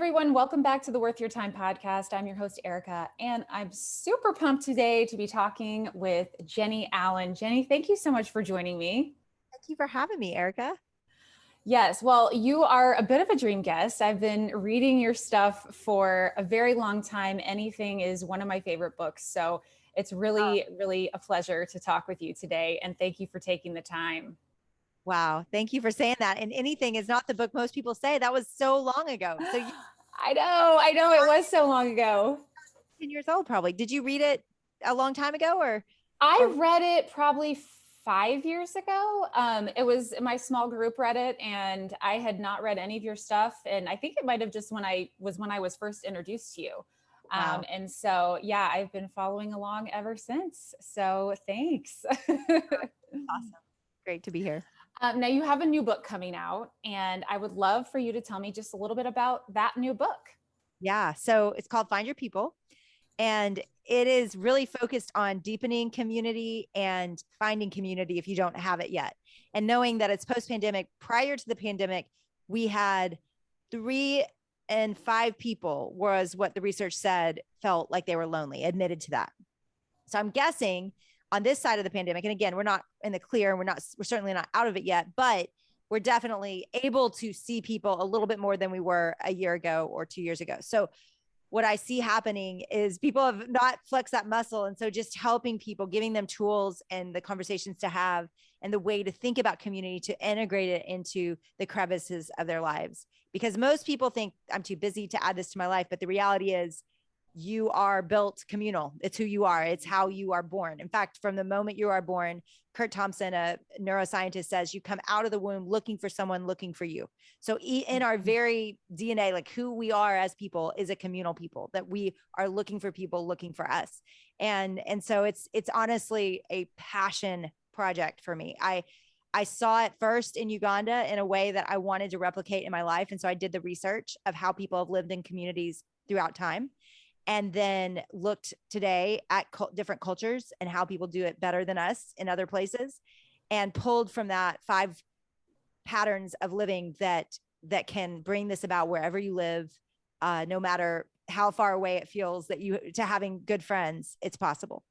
everyone. Welcome back to the Worth Your Time podcast. I'm your host, Ericka, and I'm super pumped today to be talking with Jennie Allen. Jennie, thank you so much for joining me. Thank you for having me, Ericka. Yes, well, you are a bit of a dream guest. I've been reading your stuff for a very long time. Anything is one of my favorite books. So it's really a pleasure to talk with you today. And thank you for taking the time. Wow. Thank you for saying that. And Anything is not the book most people say. That was so long ago. So you I know it was so long ago. 10 years old, probably. Did you read it a long time ago I read it probably 5 years ago. It was my small group read it, and I had not read any of your stuff. And I think it might have just when I was first introduced to you. Wow. And so, yeah, I've been following along ever since. So thanks. Awesome. Great to be here. Now you have a new book coming out, and I would love for you to tell me just a little bit about that new book. Yeah. So it's called Find Your People. And it is really focused on deepening community and finding community if you don't have it yet. And knowing that it's post-pandemic, prior to the pandemic, we had 3 in 5 people, was what the research said, felt like they were lonely, admitted to that. So I'm guessing on this side of the pandemic, and again, we're not in the clear, and we're certainly not out of it yet, but we're definitely able to see people a little bit more than we were a year ago or 2 years ago. So what I see happening is people have not flexed that muscle. And so just helping people, giving them tools and the conversations to have and the way to think about community, to integrate it into the crevices of their lives. Because most people think I'm too busy to add this to my life. But the reality is you are built communal. It's who you are. It's how you are born. In fact, from the moment you are born, Kurt Thompson, a neuroscientist, says you come out of the womb looking for someone looking for you. So in our very DNA, like who we are as people is a communal people, that we are looking for people looking for us. And so it's honestly a passion project for me. I saw it first in Uganda in a way that I wanted to replicate in my life. And so I did the research of how people have lived in communities throughout time, and then looked today at different cultures and how people do it better than us in other places, and pulled from that 5 patterns of living that can bring this about wherever you live, no matter how far away it feels, that to having good friends, it's possible.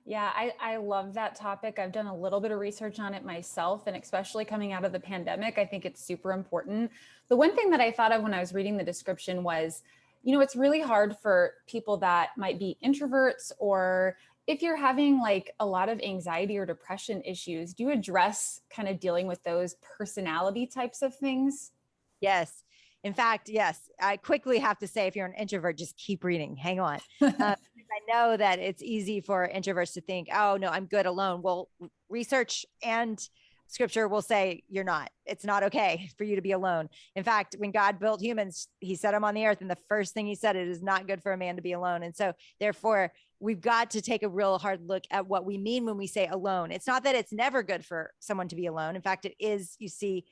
Yeah, I love that topic. I've done a little bit of research on it myself, and especially coming out of the pandemic, I think it's super important. The one thing that I thought of when I was reading the description was, it's really hard for people that might be introverts, or if you're having like a lot of anxiety or depression issues, do you address kind of dealing with those personality types of things? Yes. In fact, yes. I quickly have to say, if you're an introvert, just keep reading. Hang on. I know that it's easy for introverts to think, oh, no, I'm good alone. Well, research and scripture will say you're not. It's not okay for you to be alone. In fact, when God built humans, he set them on the earth. And the first thing he said, it is not good for a man to be alone. And so therefore, we've got to take a real hard look at what we mean when we say alone. It's not that it's never good for someone to be alone. In fact, it is, you see,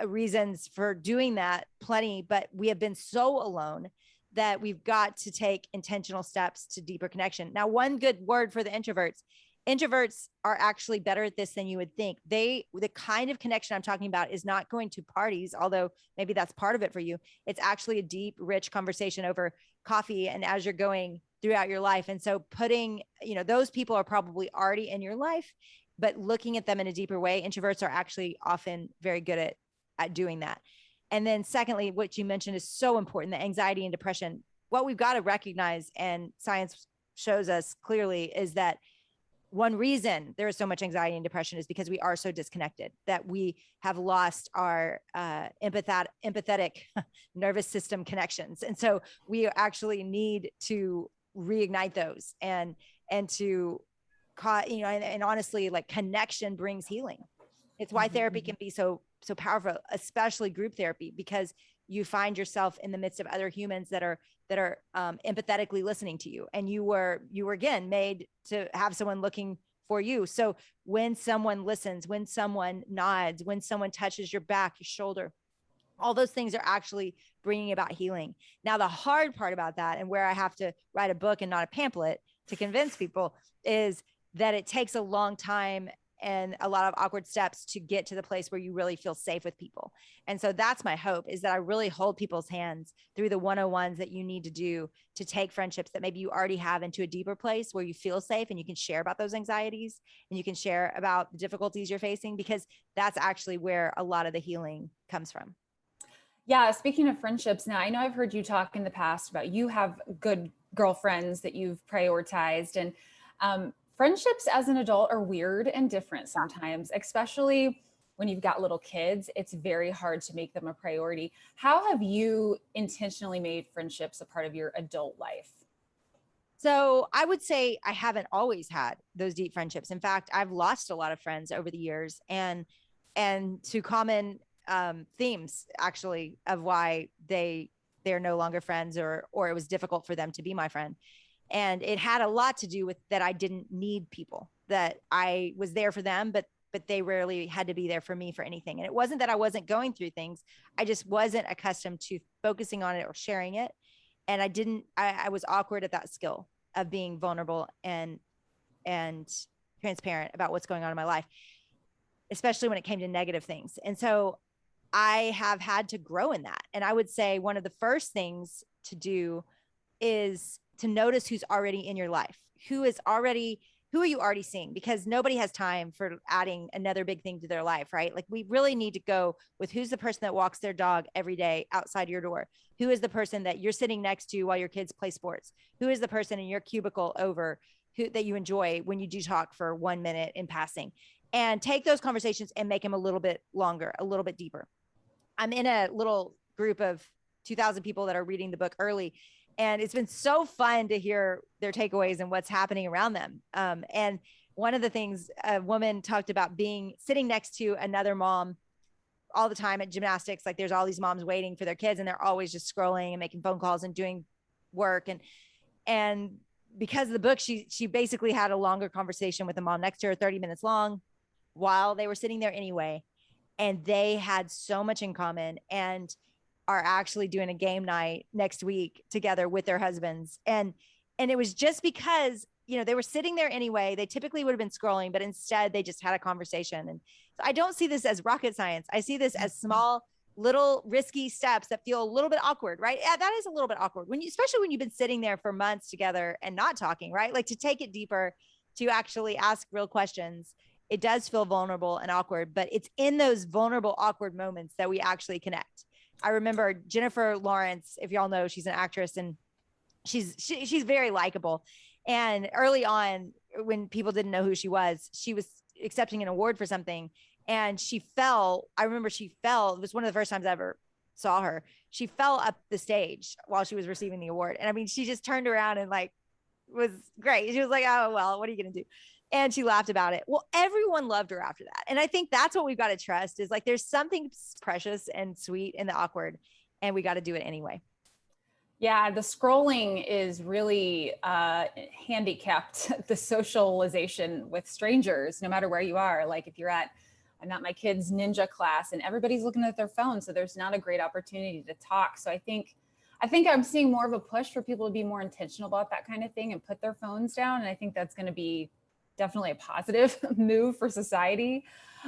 reasons for doing that plenty, but we have been so alone that we've got to take intentional steps to deeper connection. Now, one good word for the introverts are actually better at this than you would think. The kind of connection I'm talking about is not going to parties, although maybe that's part of it for you. It's actually a deep, rich conversation over coffee and as you're going throughout your life. And so putting, those people are probably already in your life, but looking at them in a deeper way. Introverts are actually often very good at doing that. And then secondly, what you mentioned is so important, the anxiety and depression. What we've got to recognize, and science shows us clearly, is that one reason there is so much anxiety and depression is because we are so disconnected, that we have lost our empathetic nervous system connections. And so we actually need to reignite those and to, and honestly, like connection brings healing. It's why therapy can be so powerful, especially group therapy, because you find yourself in the midst of other humans that are empathetically listening to you. And you were again made to have someone looking for you. So when someone listens, when someone nods, when someone touches your back, your shoulder, all those things are actually bringing about healing. Now, the hard part about that, and where I have to write a book and not a pamphlet to convince people, is that it takes a long time and a lot of awkward steps to get to the place where you really feel safe with people. And so that's my hope, is that I really hold people's hands through the 101s that you need to do to take friendships that maybe you already have into a deeper place where you feel safe and you can share about those anxieties and you can share about the difficulties you're facing, because that's actually where a lot of the healing comes from. Yeah, speaking of friendships, now I know I've heard you talk in the past about you have good girlfriends that you've prioritized, and friendships as an adult are weird and different sometimes, especially when you've got little kids. It's very hard to make them a priority. How have you intentionally made friendships a part of your adult life? So I would say I haven't always had those deep friendships. In fact, I've lost a lot of friends over the years, and to common themes actually of why they're no longer friends, or it was difficult for them to be my friend. And it had a lot to do with that I didn't need people, that I was there for them, but they rarely had to be there for me for anything. And it wasn't that I wasn't going through things. I just wasn't accustomed to focusing on it or sharing it. And I was awkward at that skill of being vulnerable and transparent about what's going on in my life, especially when it came to negative things. And so I have had to grow in that. And I would say one of the first things to do is to notice who's already in your life, who are you already seeing? Because nobody has time for adding another big thing to their life, right? Like, we really need to go with who's the person that walks their dog every day outside your door? Who is the person that you're sitting next to while your kids play sports? Who is the person in your cubicle over that you enjoy when you do talk for 1 minute in passing? And take those conversations and make them a little bit longer, a little bit deeper. I'm in a little group of 2,000 people that are reading the book early. And it's been so fun to hear their takeaways and what's happening around them. And one of the things, a woman talked about sitting next to another mom all the time at gymnastics. Like, there's all these moms waiting for their kids, and they're always just scrolling and making phone calls and doing work. And because of the book, she basically had a longer conversation with the mom next to her, 30 minutes long, while they were sitting there anyway. And they had so much in common, and are actually doing a game night next week together with their husbands. And it was just because, they were sitting there anyway. They typically would have been scrolling, but instead they just had a conversation. And so I don't see this as rocket science. I see this as small, little risky steps that feel a little bit awkward, right? Yeah, that is a little bit awkward especially when you've been sitting there for months together and not talking, right? Like, to take it deeper, to actually ask real questions. It does feel vulnerable and awkward, but it's in those vulnerable, awkward moments that we actually connect. I remember Jennifer Lawrence, if y'all know, she's an actress, and she's very likable. And early on, when people didn't know who she was accepting an award for something, and she fell. I remember she fell. It was one of the first times I ever saw her. She fell up the stage while she was receiving the award. And I mean, she just turned around and was great. She was like, oh, well, what are you going to do? And she laughed about it. Well, everyone loved her after that. And I think that's what we've got to trust, is like, there's something precious and sweet in the awkward, and we got to do it anyway. Yeah, the scrolling is really handicapped the socialization with strangers, no matter where you are. Like, if I'm at my kids' ninja class and everybody's looking at their phone, so there's not a great opportunity to talk. So I think I'm seeing more of a push for people to be more intentional about that kind of thing and put their phones down. And I think that's going to be definitely a positive move for society.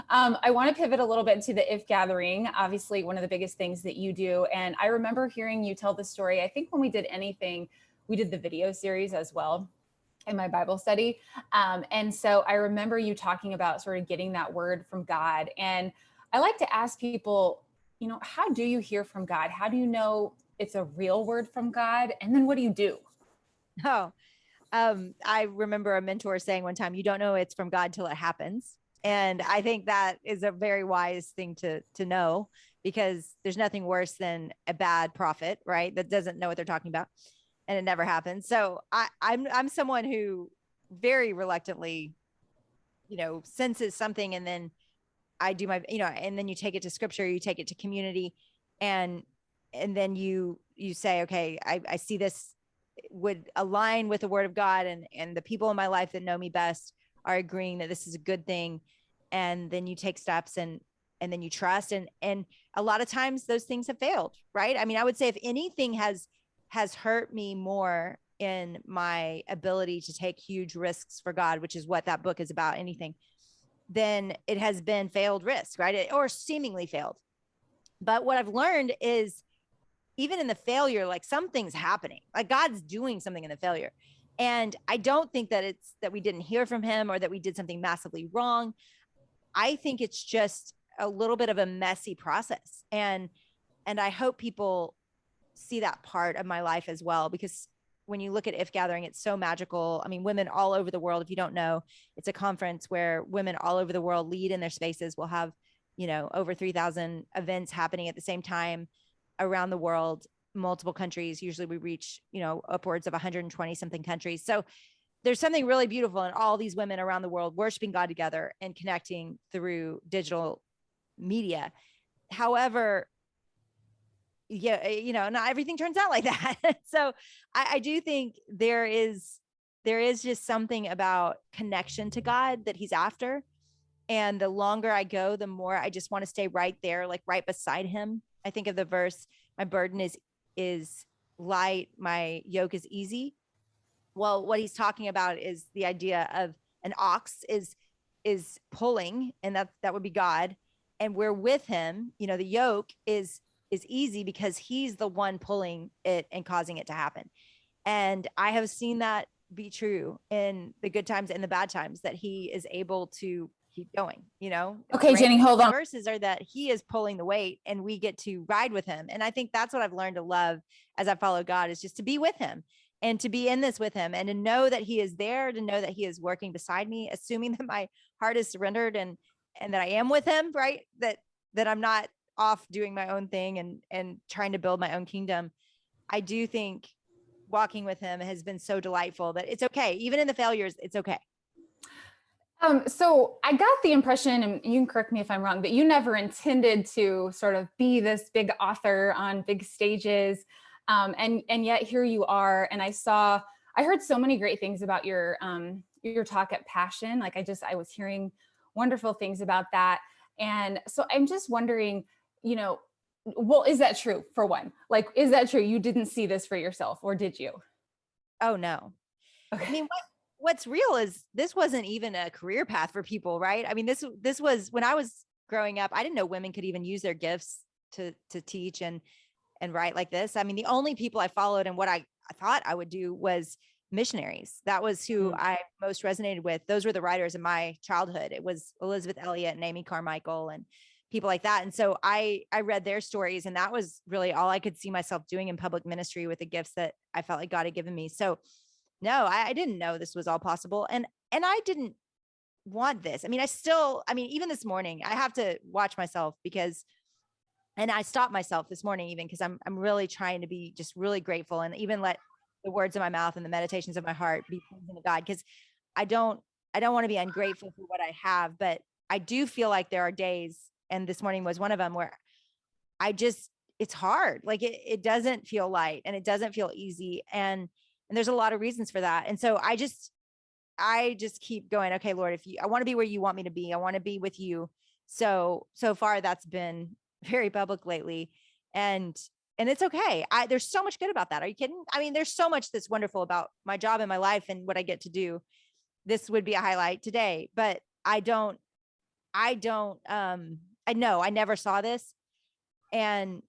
I want to pivot a little bit to the If Gathering, obviously one of the biggest things that you do. And I remember hearing you tell the story. I think when we did anything, we did the video series as well in my Bible study. And so I remember you talking about sort of getting that word from God. And I like to ask people, how do you hear from God? How do you know it's a real word from God? And then what do you do? Oh, I remember a mentor saying one time, you don't know it's from God till it happens. And I think that is a very wise thing to know, because there's nothing worse than a bad prophet, right? That doesn't know what they're talking about, and it never happens. So I'm someone who very reluctantly, senses something, and then I do my, and then you take it to scripture, you take it to community, and then you say, okay, I see this would align with the word of God, and the people in my life that know me best are agreeing that this is a good thing. And then you take steps, and then you trust. And a lot of times those things have failed, right? I mean, I would say if anything has hurt me more in my ability to take huge risks for God, which is what that book is about, anything, then it has been failed risk, right? Or seemingly failed. But what I've learned is even in the failure, like something's happening, like God's doing something in the failure. And I don't think that it's that we didn't hear from him or that we did something massively wrong. I think it's just a little bit of a messy process. And I hope people see that part of my life as well, because when you look at If Gathering, it's so magical. I mean, women all over the world, if you don't know, it's a conference where women all over the world lead in their spaces. We'll have, over 3,000 events happening at the same time around the world, multiple countries. Usually we reach, upwards of 120 something countries. So there's something really beautiful in all these women around the world worshiping God together and connecting through digital media. However, not everything turns out like that. So I do think there is just something about connection to God that he's after. And the longer I go, the more I just want to stay right there, like right beside him. I think of the verse, my burden is light, my yoke is easy. Well, what he's talking about is the idea of an ox is pulling, and that would be God. And we're with him, the yoke is easy because he's the one pulling it and causing it to happen. And I have seen that be true in the good times and the bad times, that he is able to keep going, Okay, Jennie, hold on. Verses are that he is pulling the weight and we get to ride with him. And I think that's what I've learned to love as I follow God, is just to be with him and to be in this with him and to know that he is there, to know that he is working beside me, assuming that my heart is surrendered and that I am with him, right? That I'm not off doing my own thing and trying to build my own kingdom. I do think walking with him has been so delightful that it's okay. Even in the failures, it's okay. So I got the impression, and you can correct me if I'm wrong, but you never intended to sort of be this big author on big stages. And yet here you are. And I heard so many great things about your talk at Passion. Like I was hearing wonderful things about that. And so I'm just wondering, well, is that true for one? Like, is that true? You didn't see this for yourself, or did you? Oh, no. Okay. I mean, what's real is this wasn't even a career path for people, right? I mean, this was when I was growing up, I didn't know women could even use their gifts to teach and write like this. I mean, the only people I followed and what I thought I would do was missionaries. That was who I most resonated with. Those were the writers in my childhood. It was Elizabeth Elliot and Amy Carmichael and people like that. And so I read their stories, and that was really all I could see myself doing in public ministry with the gifts that I felt like God had given me. So no, I didn't know this was all possible. And I didn't want this. I mean, even this morning, I have to watch myself and I stopped myself this morning, even because I'm really trying to be just really grateful and even let the words of my mouth and the meditations of my heart be pleasing to God. Because I don't want to be ungrateful for what I have, but I do feel like there are days, and this morning was one of them, where it's hard. Like it doesn't feel light and it doesn't feel easy. And there's a lot of reasons for that. And so I just keep going, okay, Lord, I want to be where you want me to be, I want to be with you. So far that's been very public lately. And it's okay. There's so much good about that. Are you kidding? I mean, there's so much that's wonderful about my job and my life and what I get to do. This would be a highlight today, but I never saw this. And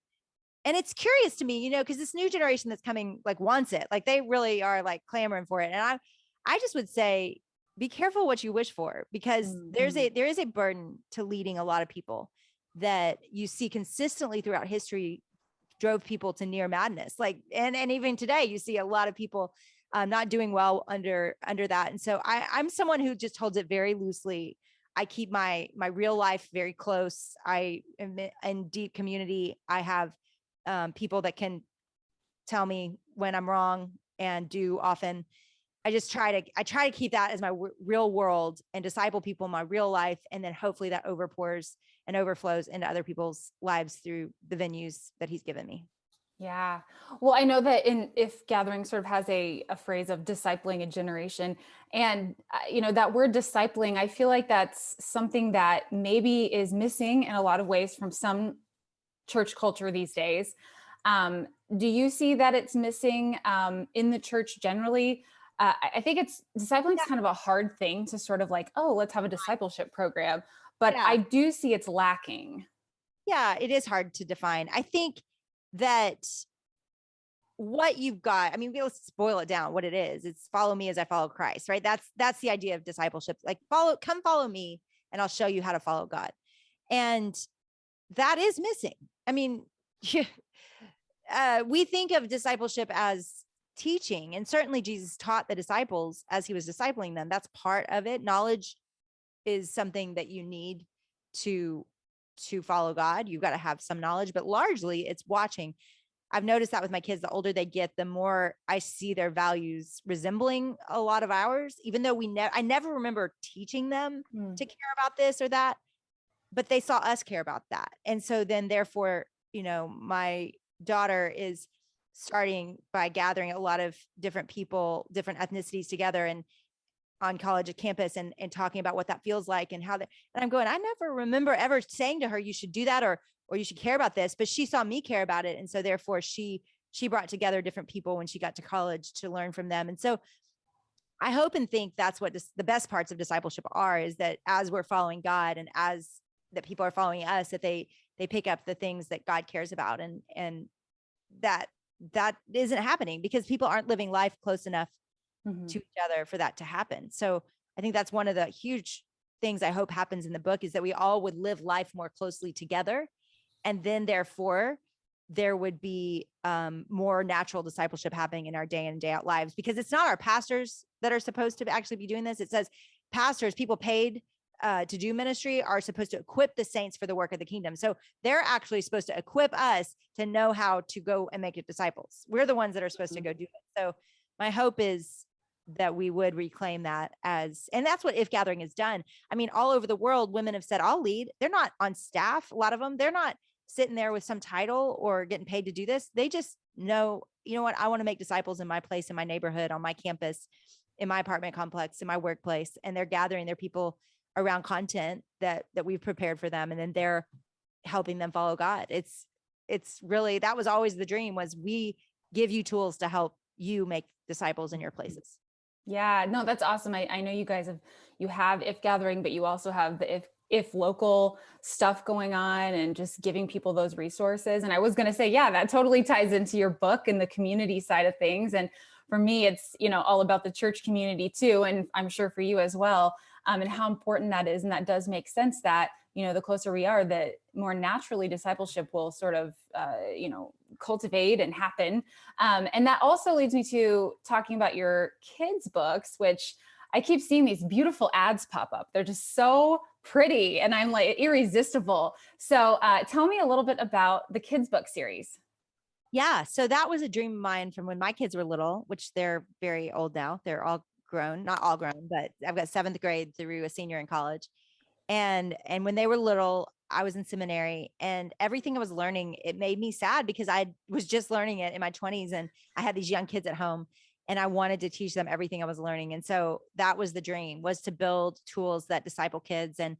it's curious to me, because this new generation that's coming, like, wants it. Like, they really are like clamoring for it. And I just would say, be careful what you wish for, because there is a burden to leading a lot of people that you see consistently throughout history drove people to near madness. Like, and even today you see a lot of people not doing well under that. And so I'm someone who just holds it very loosely. I keep my real life very close. I am in deep community. I have people that can tell me when I'm wrong and do often. I try to keep that as my real world and disciple people in my real life. And then hopefully that overpours and overflows into other people's lives through the venues that he's given me. Yeah. Well, I know that If Gathering sort of has a phrase of discipling a generation, and that word discipling, I feel like that's something that maybe is missing in a lot of ways from some church culture these days. Do you see that it's missing in the church generally? I think discipling is kind of a hard thing to sort of like, oh, let's have a discipleship program. But Yeah. I do see it's lacking. Yeah, it is hard to define. I think that what you've got, I mean, let's boil it down. What it is, it's follow me as I follow Christ, right? That's the idea of discipleship. Like come follow me and I'll show you how to follow God. And that is missing. I mean, we think of discipleship as teaching, and certainly Jesus taught the disciples as he was discipling them. That's part of it. Knowledge is something that you need to follow God. You've got to have some knowledge, but largely it's watching. I've noticed that with my kids, the older they get, the more I see their values resembling a lot of ours, even though I never remember teaching them to care about this or that, but they saw us care about that. And so then therefore, my daughter is starting by gathering a lot of different people, different ethnicities together and on college campus and talking about what that feels like and and I'm going, I never remember ever saying to her, you should do that or you should care about this, but she saw me care about it. And so therefore she brought together different people when she got to college to learn from them. And so I hope and think that's what the best parts of discipleship are, is that as we're following God and as that people are following us, that they pick up the things that God cares about. And that isn't happening because people aren't living life close enough to each other for that to happen. So I think that's one of the huge things I hope happens in the book, is that we all would live life more closely together. And then therefore there would be more natural discipleship happening in our day in and day out lives, because it's not our pastors that are supposed to actually be doing this. It says pastors, people paid to do ministry, are supposed to equip the saints for the work of the kingdom. So they're actually supposed to equip us to know how to go and make it disciples. We're the ones that are supposed to go do it. So my hope is that we would reclaim that and that's what If Gathering has done. I mean, all over the world, women have said, I'll lead. They're not on staff. A lot of them, they're not sitting there with some title or getting paid to do this. They just know, you know what, I want to make disciples in my place, in my neighborhood, on my campus, in my apartment complex, in my workplace. And they're gathering their people around content that we've prepared for them. And then they're helping them follow God. It's really, that was always the dream, was we give you tools to help you make disciples in your places. Yeah, no, that's awesome. I know you guys have If Gathering, but you also have the if local stuff going on and just giving people those resources. And I was going to say, yeah, that totally ties into your book and the community side of things. And for me, it's, all about the church community too. And I'm sure for you as well, and how important that is. And that does make sense that, the closer we are, that more naturally discipleship will sort of, cultivate and happen. And that also leads me to talking about your kids' books, which I keep seeing these beautiful ads pop up. They're just so pretty and I'm like irresistible. So tell me a little bit about the kids' book series. Yeah. So that was a dream of mine from when my kids were little, which they're very old now. They're all grown, not all grown, but I've got 7th grade through a senior in college. And when they were little, I was in seminary, and everything I was learning, it made me sad because I was just learning it in my 20s and I had these young kids at home and I wanted to teach them everything I was learning. And so that was the dream, was to build tools that disciple kids and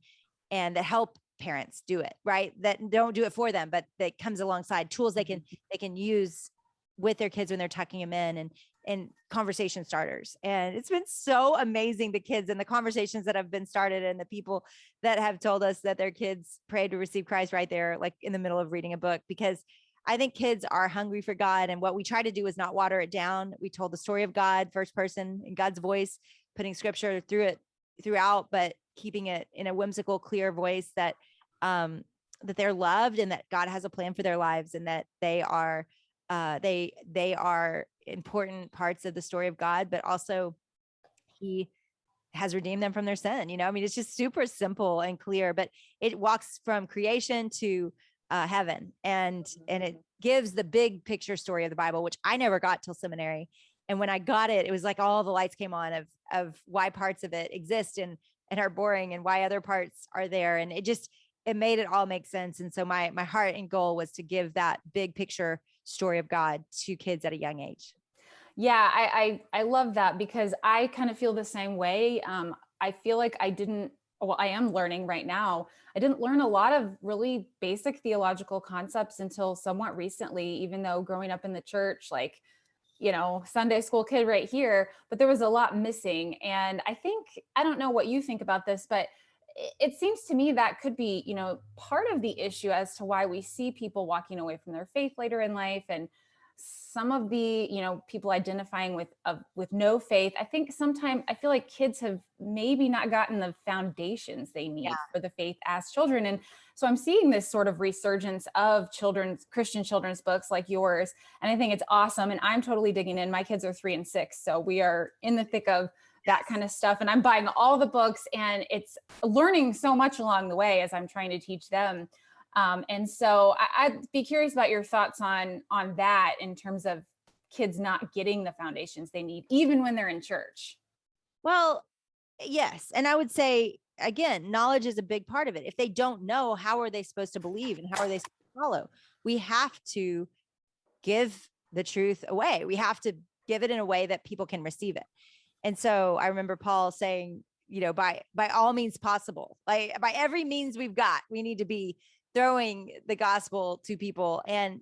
that help parents do it, right? That don't do it for them, but that comes alongside tools they can use with their kids when they're tucking them in, and conversation starters. And it's been so amazing, the kids and the conversations that have been started and the people that have told us that their kids prayed to receive Christ right there, like in the middle of reading a book, because I think kids are hungry for God. And what we try to do is not water it down. We told the story of God, first person in God's voice, putting scripture throughout, but keeping it in a whimsical, clear voice that they're loved and that God has a plan for their lives, and that they are important parts of the story of God, but also he has redeemed them from their sin. I mean, it's just super simple and clear, but it walks from creation to heaven, and it gives the big picture story of the Bible, which I never got till seminary. And when I got it, it was like all the lights came on of why parts of it exist and are boring and why other parts are there. And it made it all make sense. And so my heart and goal was to give that big picture story of God to kids at a young age. Yeah, I love that, because I kind of feel the same way. I feel like I am learning right now. I didn't learn a lot of really basic theological concepts until somewhat recently, even though growing up in the church, like, Sunday school kid right here, but there was a lot missing. And I don't know what you think about this, but it seems to me that could be, part of the issue as to why we see people walking away from their faith later in life. And some of the, people identifying with no faith. I think sometimes I feel like kids have maybe not gotten the foundations they need for the faith as children. And so I'm seeing this sort of resurgence of Christian children's books like yours. And I think it's awesome. And I'm totally digging in. My kids are 3 and 6. So we are in the thick of that kind of stuff. And I'm buying all the books, and it's learning so much along the way as I'm trying to teach them. And so I'd be curious about your thoughts on that in terms of kids not getting the foundations they need, even when they're in church. Well, yes. And I would say, again, knowledge is a big part of it. If they don't know, how are they supposed to believe and how are they supposed to follow? We have to give the truth away. We have to give it in a way that people can receive it. And so I remember Paul saying, by all means possible, like by every means we've got, we need to be throwing the gospel to people and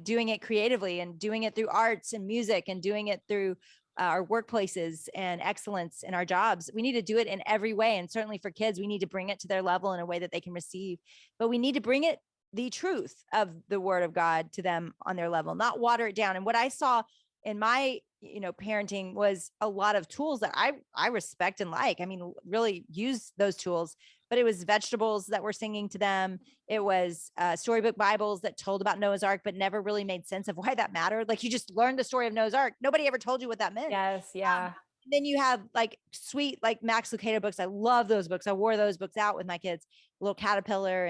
doing it creatively and doing it through arts and music and doing it through our workplaces and excellence in our jobs. We need to do it in every way. And certainly for kids, we need to bring it to their level in a way that they can receive, but we need to bring it, the truth of the word of God, to them on their level, not water it down. And what I saw in my, parenting was a lot of tools that I respect and like. I mean, really use those tools, but it was vegetables that were singing to them. It was storybook Bibles that told about Noah's Ark, but never really made sense of why that mattered. Like, you just learned the story of Noah's Ark. Nobody ever told you what that meant. Yes. Yeah. Then you have like sweet, like Max Lucado books. I love those books. I wore those books out with my kids, Little Caterpillar.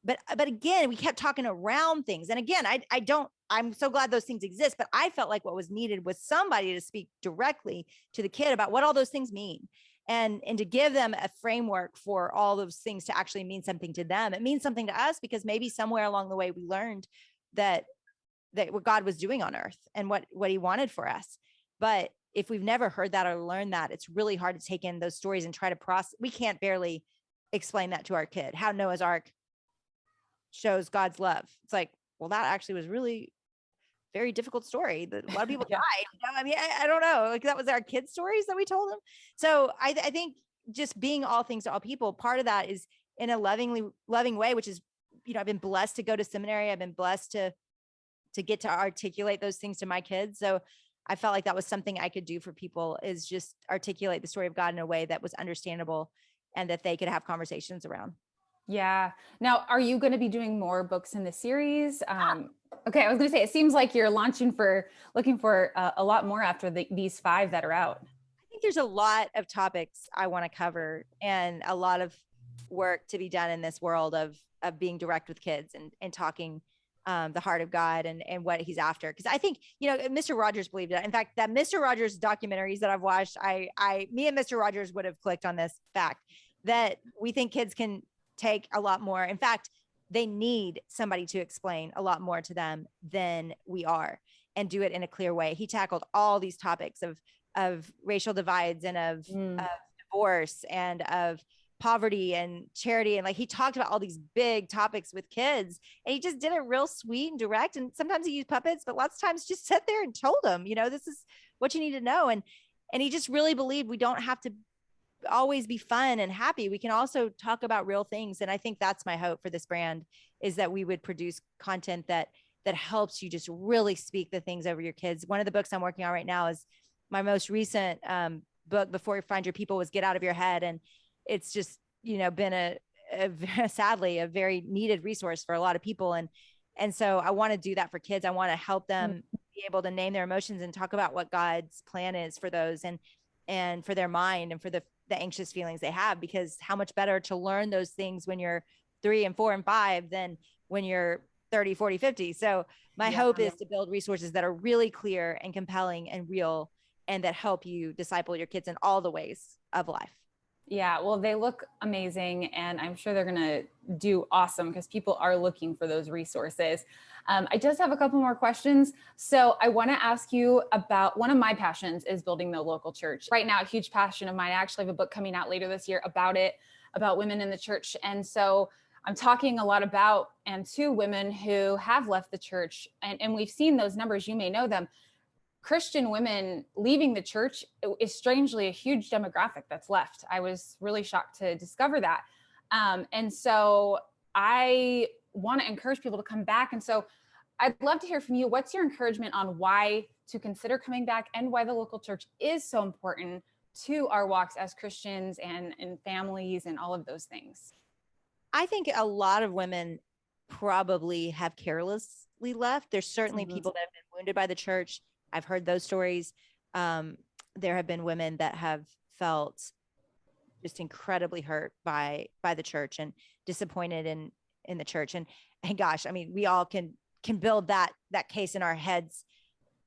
But again, we kept talking around things. And again, I'm so glad those things exist, but I felt like what was needed was somebody to speak directly to the kid about what all those things mean, and to give them a framework for all those things to actually mean something to them. It means something to us because maybe somewhere along the way we learned that what God was doing on earth and what he wanted for us. But if we've never heard that or learned that, it's really hard to take in those stories and try to process. We can't barely explain that to our kid, how Noah's Ark shows God's love. It's like, well, that actually was really very difficult story that a lot of people died. I mean, I don't know. Like, that was our kids' stories that we told them. So I think just being all things to all people, part of that is in a loving way, which is, I've been blessed to go to seminary. I've been blessed to get to articulate those things to my kids. So I felt like that was something I could do for people, is just articulate the story of God in a way that was understandable and that they could have conversations around. Yeah. Now, are you going to be doing more books in the series? Okay. I was going to say, it seems like you're looking for a lot more after these 5 that are out. I think there's a lot of topics I want to cover, and a lot of work to be done in this world of being direct with kids and talking the heart of God and what he's after. Because I think, Mr. Rogers believed it. In fact, that Mr. Rogers documentaries that I've watched, me and Mr. Rogers would have clicked on this fact that we think kids can take a lot more. In fact, they need somebody to explain a lot more to them than we are, and do it in a clear way. He tackled all these topics of racial divides and of divorce and of poverty and charity. And like, he talked about all these big topics with kids, and he just did it real sweet and direct. And sometimes he used puppets, but lots of times just sat there and told them, this is what you need to know. And he just really believed we don't have to always be fun and happy. We can also talk about real things. And I think that's my hope for this brand, is that we would produce content that helps you just really speak the things over your kids. One of the books I'm working on right now is my most recent book, Before You Find Your People, was Get Out of Your Head. And it's just, been sadly a very needed resource for a lot of people. And so I want to do that for kids. I want to help them be able to name their emotions and talk about what God's plan is for those, and for their mind, and for the anxious feelings they have, because how much better to learn those things when you're 3 and 4 and 5 than when you're 30, 40, 50. So my hope is to build resources that are really clear and compelling and real, and that help you disciple your kids in all the ways of life. Yeah, well, they look amazing, and I'm sure they're going to do awesome because people are looking for those resources. I just have a couple more questions. So I want to ask you about, one of my passions is building the local church. Right now, a huge passion of mine. I actually have a book coming out later this year about women in the church. And so I'm talking a lot about, and to women who have left the church, and we've seen those numbers, you may know them. Christian women leaving the church is strangely a huge demographic that's left. I was really shocked to discover that. And so I want to encourage people to come back. And so I'd love to hear from you. What's your encouragement on why to consider coming back and why the local church is so important to our walks as Christians and families and all of those things? I think a lot of women probably have carelessly left. There's certainly people that have been wounded by the church. I've heard those stories. There have been women that have felt just incredibly hurt by the church and disappointed in the church. And gosh, I mean, we all can build that case in our heads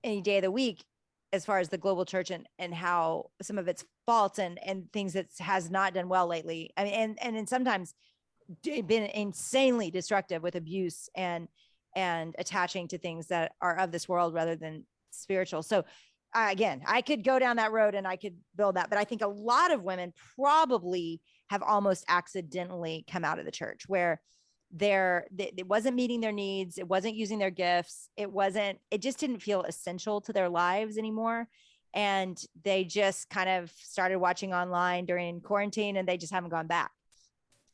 any day of the week, as far as the global church and how some of its faults and things that has not done well lately. I mean, and sometimes been insanely destructive with abuse and attaching to things that are of this world rather than spiritual. So again, I could go down that road and I could build that, but I think a lot of women probably have almost accidentally come out of the church where it wasn't meeting their needs. It wasn't using their gifts. It just didn't feel essential to their lives anymore. And they just kind of started watching online during quarantine and they just haven't gone back.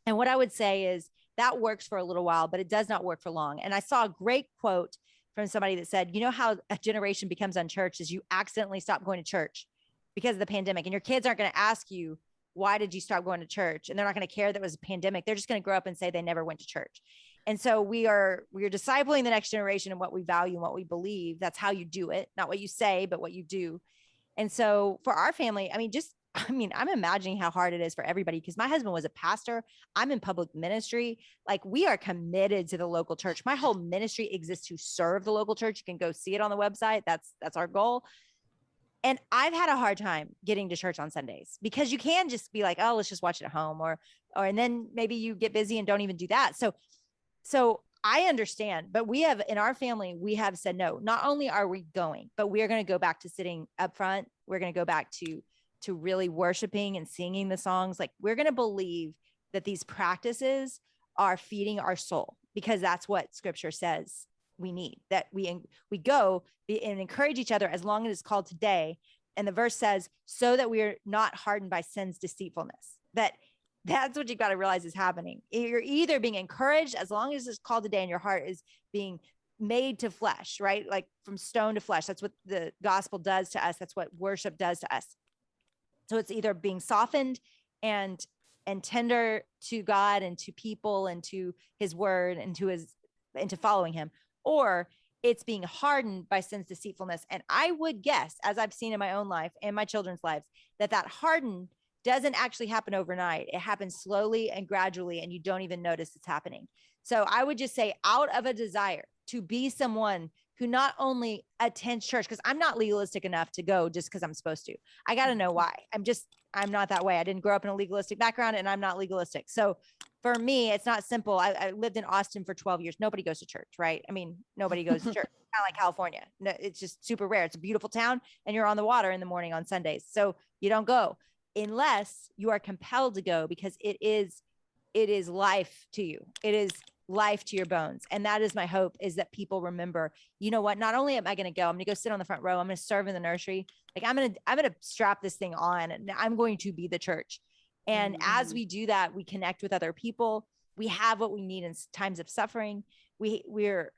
And what I would say is that works for a little while, but it does not work for long. And I saw a great quote from somebody that said, you know how a generation becomes unchurched is you accidentally stop going to church because of the pandemic. And your kids aren't going to ask you, why did you stop going to church? And they're not going to care that it was a pandemic. They're just going to grow up and say they never went to church. And so we are discipling the next generation and what we value and what we believe. That's how you do it. Not what you say, but what you do. And so for our family, I'm imagining how hard it is for everybody because my husband was a pastor. I'm in public ministry. Like we are committed to the local church. My whole ministry exists to serve the local church. You can go see it on the website. That's our goal. And I've had a hard time getting to church on Sundays because you can just be like, oh, let's just watch it at home and then maybe you get busy and don't even do that. So I understand, but in our family, we have said, no, not only are we going, but we are going to go back to sitting up front. We're going to go back to really worshiping and singing the songs. Like we're going to believe that these practices are feeding our soul because that's what scripture says we need, that we go and encourage each other as long as it's called today. And the verse says, so that we are not hardened by sin's deceitfulness. That's what you've got to realize is happening. You're either being encouraged as long as it's called today and your heart is being made to flesh, right? Like from stone to flesh. That's what the gospel does to us. That's what worship does to us. So it's either being softened and tender to God and to people and to his word and to following him, or it's being hardened by sin's deceitfulness. And I would guess, as I've seen in my own life and my children's lives, that harden doesn't actually happen overnight. It happens slowly and gradually, and you don't even notice it's happening. So I would just say, out of a desire to be someone who not only attends church, because I'm not legalistic enough to go just because I'm supposed to. I got to know why. I'm not that way. I didn't grow up in a legalistic background and I'm not legalistic. So for me, it's not simple. I lived in Austin for 12 years. Nobody goes to church, right? I mean, nobody goes to church. Kind of like California. No, it's just super rare. It's a beautiful town and you're on the water in the morning on Sundays. So you don't go unless you are compelled to go because it is life to you. It is life to your bones. And that is my hope, is that people remember, you know what, not only am I going to go, I'm going to go sit on the front row. I'm going to serve in the nursery. Like I'm going to strap this thing on and I'm going to be the church. And as we do that, we connect with other people. We have what we need in times of suffering. We're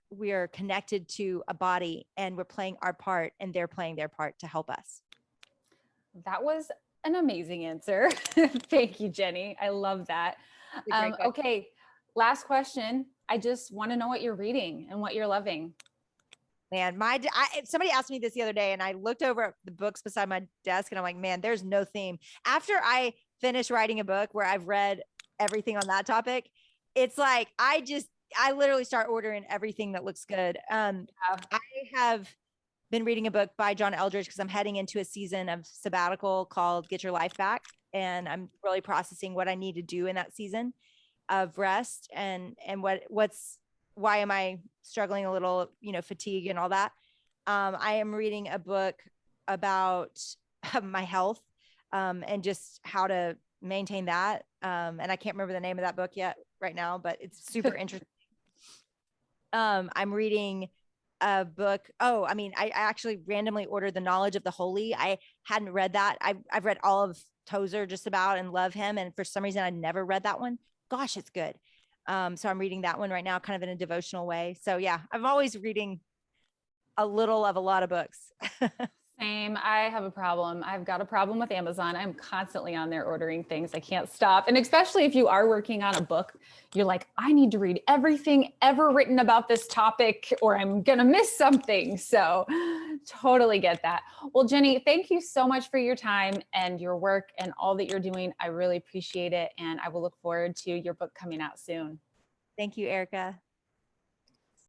connected to a body and we're playing our part and they're playing their part to help us. That was an amazing answer. Thank you, Jennie. I love that. Okay. Last question. I just want to know what you're reading and what you're loving. Man, somebody asked me this the other day and I looked over at the books beside my desk and I'm like, man, there's no theme. After I finish writing a book where I've read everything on that topic, it's like, I literally start ordering everything that looks good. I have been reading a book by John Eldredge because I'm heading into a season of sabbatical called Get Your Life Back. And I'm really processing what I need to do in that season of rest and why am I struggling a little, fatigue and all that. I am reading a book about my health and just how to maintain that. And I can't remember the name of that book yet right now, but it's super interesting. I'm reading a book. Oh, I mean, I actually randomly ordered The Knowledge of the Holy. I hadn't read that. I've read all of Tozer just about and love him. And for some reason, I never read that one. Gosh, it's good. So I'm reading that one right now, kind of in a devotional way. So yeah, I'm always reading a little of a lot of books. Same. I have a problem. I've got a problem with Amazon. I'm constantly on there ordering things. I can't stop. And especially if you are working on a book, you're like, I need to read everything ever written about this topic or I'm going to miss something. So totally get that. Well, Jennie, thank you so much for your time and your work and all that you're doing. I really appreciate it. And I will look forward to your book coming out soon. Thank you, Ericka.